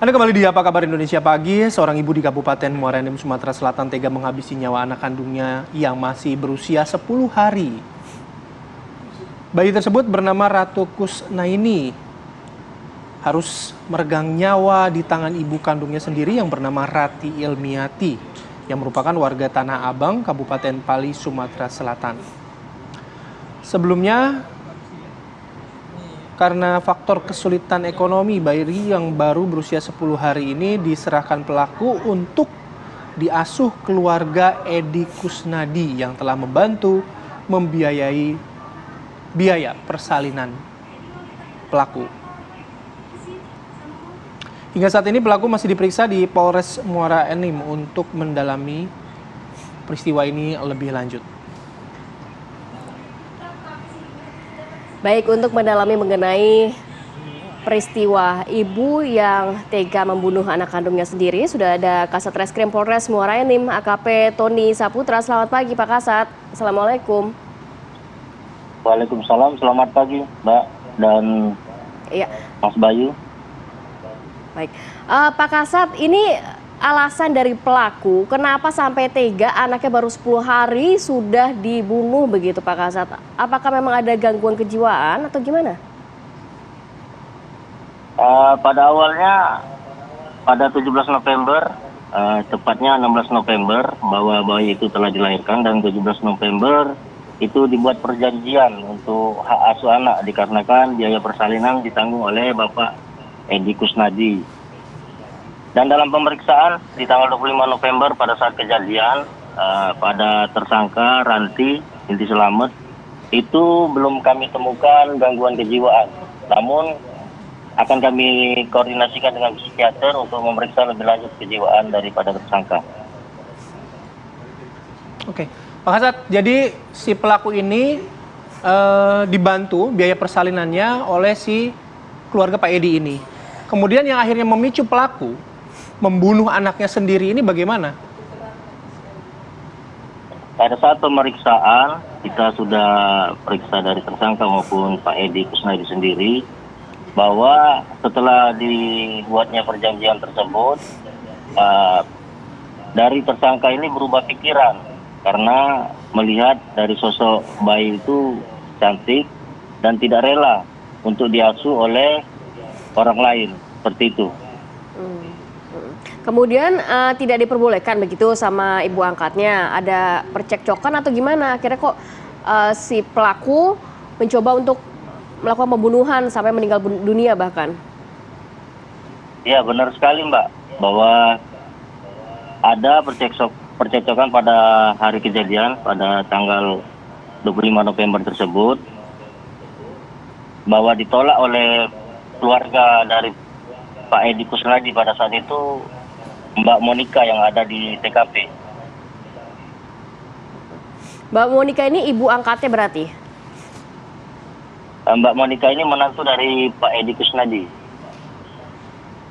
Anda kembali di Apa Kabar Indonesia Pagi. Seorang ibu di Kabupaten Muara Enim, Sumatera Selatan tega menghabisi nyawa anak kandungnya yang masih berusia 10 hari. Bayi tersebut bernama Ratu Kusnaini. Harus meregang nyawa di tangan ibu kandungnya sendiri yang bernama Rati Ilmiati, yang merupakan warga Tanah Abang, Kabupaten Pali, Sumatera Selatan. Sebelumnya, karena faktor kesulitan ekonomi, bayi yang baru berusia 10 hari ini diserahkan pelaku untuk diasuh keluarga Edi Kusnadi yang telah membantu membiayai biaya persalinan pelaku. Hingga saat ini pelaku masih diperiksa di Polres Muara Enim untuk mendalami peristiwa ini lebih lanjut. Baik, untuk mendalami mengenai peristiwa ibu yang tega membunuh anak kandungnya sendiri, sudah ada Kasat Reskrim Polres Muara Enim, AKP Tony Saputra. Selamat pagi Pak Kasat. Assalamualaikum. Waalaikumsalam, selamat pagi Mbak dan Mas Bayu. Baik, Pak Kasat, ini alasan dari pelaku kenapa sampai tega anaknya baru 10 hari sudah dibunuh begitu Pak Kasat? Apakah memang ada gangguan kejiwaan atau gimana? Pada awalnya pada 17 November, tepatnya 16 November bahwa bayi itu telah dilahirkan, dan 17 November itu dibuat perjanjian untuk hak asuh anak dikarenakan biaya persalinan ditanggung oleh Bapak Edi Kusnadi. Dan dalam pemeriksaan di tanggal 25 November pada saat kejadian, pada tersangka Ranti Inti Selamet itu belum kami temukan gangguan kejiwaan. Namun akan kami koordinasikan dengan psikiater untuk memeriksa lebih lanjut kejiwaan daripada tersangka. Oke, Pak Kasat, jadi si pelaku ini dibantu biaya persalinannya oleh si keluarga Pak Edi ini. Kemudian yang akhirnya memicu pelaku membunuh anaknya sendiri ini bagaimana? Pada saat pemeriksaan, kita sudah periksa dari tersangka maupun Pak Edi Kusnadi sendiri, bahwa setelah dibuatnya perjanjian tersebut, dari tersangka ini berubah pikiran karena melihat dari sosok bayi itu cantik dan tidak rela untuk diasuh oleh orang lain, seperti itu. Kemudian tidak diperbolehkan begitu sama ibu angkatnya, ada percekcokan atau gimana? Akhirnya kok si pelaku mencoba untuk melakukan pembunuhan sampai meninggal dunia bahkan? Ya, benar sekali Mbak, bahwa ada percekcokan pada hari kejadian pada tanggal 25 November tersebut, bahwa ditolak oleh keluarga dari Pak Edi Kusnadi pada saat itu, Mbak Monika yang ada di TKP. Mbak Monika ini ibu angkatnya berarti? Mbak Monika ini menantu dari Pak Edi Kusnadi.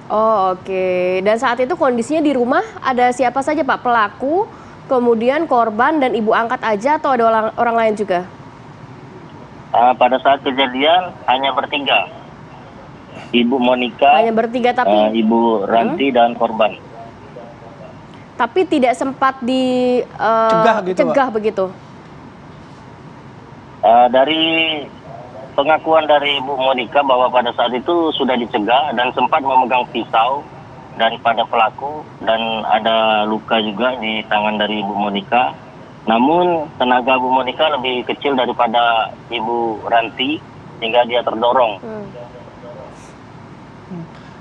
Oh, oke. Dan saat itu kondisinya di rumah ada siapa saja Pak? Pelaku, kemudian korban dan ibu angkat aja atau ada orang lain juga? Pada saat kejadian hanya bertiga. Ibu Monika, hanya bertiga, tapi Ibu Ranti dan korban. Tapi tidak sempat dicegah begitu? Dari pengakuan dari Ibu Monika bahwa pada saat itu sudah dicegah dan sempat memegang pisau daripada pelaku, dan ada luka juga di tangan dari Ibu Monika. Namun tenaga Ibu Monika lebih kecil daripada Ibu Ranti sehingga dia terdorong.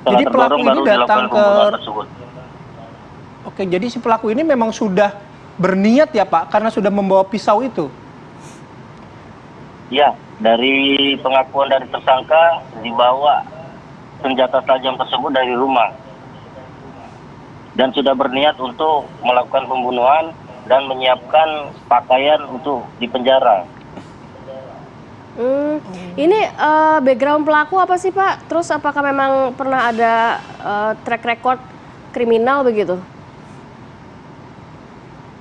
Jadi pelaku ini datang ke tersebut. Oke, jadi si pelaku ini memang sudah berniat ya Pak, karena sudah membawa pisau itu? Ya, dari pengakuan dari tersangka dibawa senjata tajam tersebut dari rumah. Dan sudah berniat untuk melakukan pembunuhan dan menyiapkan pakaian untuk dipenjara. Ini background pelaku apa sih Pak? Terus apakah memang pernah ada track record kriminal begitu?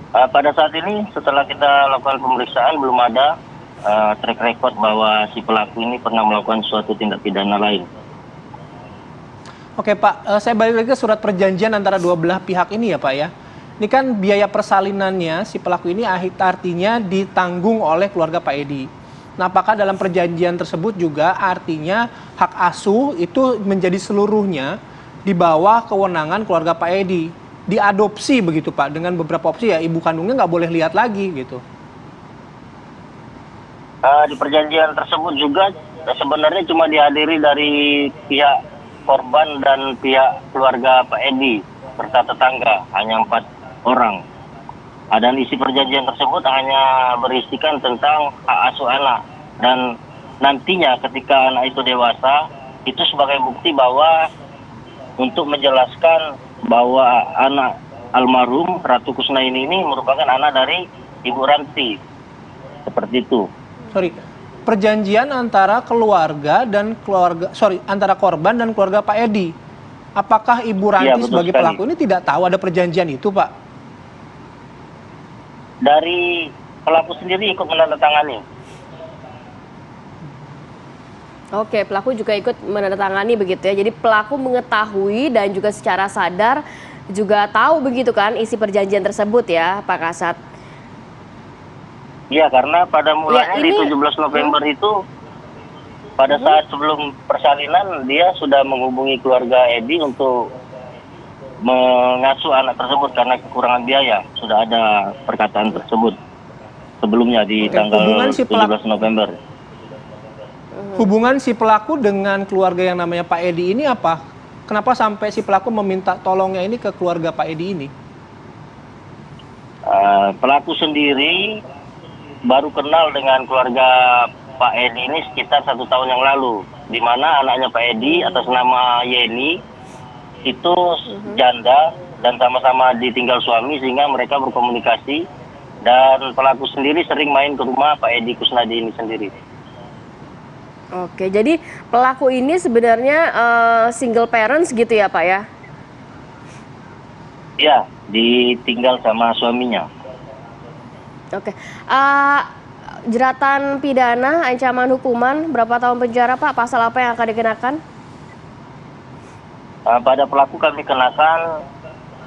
Pada saat ini setelah kita lakukan pemeriksaan belum ada track record bahwa si pelaku ini pernah melakukan suatu tindak pidana lain. Oke Pak, saya balik lagi ke surat perjanjian antara dua belah pihak ini ya Pak ya. Ini kan biaya persalinannya si pelaku ini artinya ditanggung oleh keluarga Pak Edi. Nah, apakah dalam perjanjian tersebut juga artinya hak asuh itu menjadi seluruhnya di bawah kewenangan keluarga Pak Edi? Diadopsi begitu Pak, dengan beberapa opsi ya, ibu kandungnya nggak boleh lihat lagi gitu. Di perjanjian tersebut juga sebenarnya cuma dihadiri dari pihak korban dan pihak keluarga Pak Edi serta tetangga, hanya 4 orang. Dan isi perjanjian tersebut hanya berisikan tentang hak asuh anak, dan nantinya ketika anak itu dewasa itu sebagai bukti bahwa untuk menjelaskan bahwa anak almarhum Ratu Kusnaini ini merupakan anak dari Ibu Ranti, seperti itu. Sorry, perjanjian antara antara korban dan keluarga Pak Edi. Apakah Ibu Ranti Betul sebagai sekali. pelaku ini tidak tahu ada perjanjian itu Pak? Dari pelaku sendiri ikut menandatangani. Oke, pelaku juga ikut menandatangani begitu ya. Jadi pelaku mengetahui dan juga secara sadar juga tahu begitu kan isi perjanjian tersebut ya, Pak Kasat. Iya, karena pada mulanya Ya, di ini- 17 November itu, pada saat sebelum persalinan, dia sudah menghubungi keluarga Edi untuk mengasuh anak tersebut karena kekurangan biaya. Sudah ada perkataan tersebut sebelumnya di Oke, tanggal hubungan si 17 November. Hubungan si pelaku dengan keluarga yang namanya Pak Edi ini apa? Kenapa sampai si pelaku meminta tolongnya ini ke keluarga Pak Edi ini? Pelaku sendiri baru kenal dengan keluarga Pak Edi ini sekitar 1 tahun yang lalu, di mana anaknya Pak Edi atas nama Yeni itu janda dan sama-sama ditinggal suami, sehingga mereka berkomunikasi, dan pelaku sendiri sering main ke rumah Pak Edi Kusnadi ini sendiri. Oke, jadi pelaku ini sebenarnya single parents gitu ya Pak ya? Ya, ditinggal sama suaminya. Oke, jeratan pidana, ancaman hukuman berapa tahun penjara Pak? Pasal apa yang akan dikenakan? Pada pelaku kami kenakan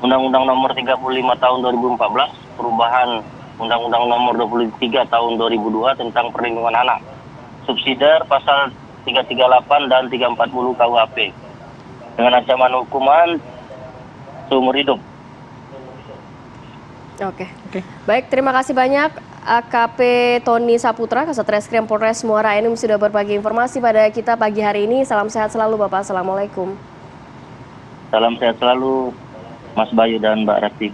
Undang-Undang Nomor 35 Tahun 2014, perubahan Undang-Undang Nomor 23 Tahun 2002 tentang perlindungan anak, subsidiar pasal 338 dan 340 KUHP, dengan ancaman hukuman seumur hidup. Oke. Oke. Baik, terima kasih banyak AKP Tony Saputra, Kasat Reskrim Polres Muara Enim sudah berbagi informasi pada kita pagi hari ini. Salam sehat selalu Bapak. Assalamualaikum. Salam sehat selalu Mas Bayu dan Mbak Rati.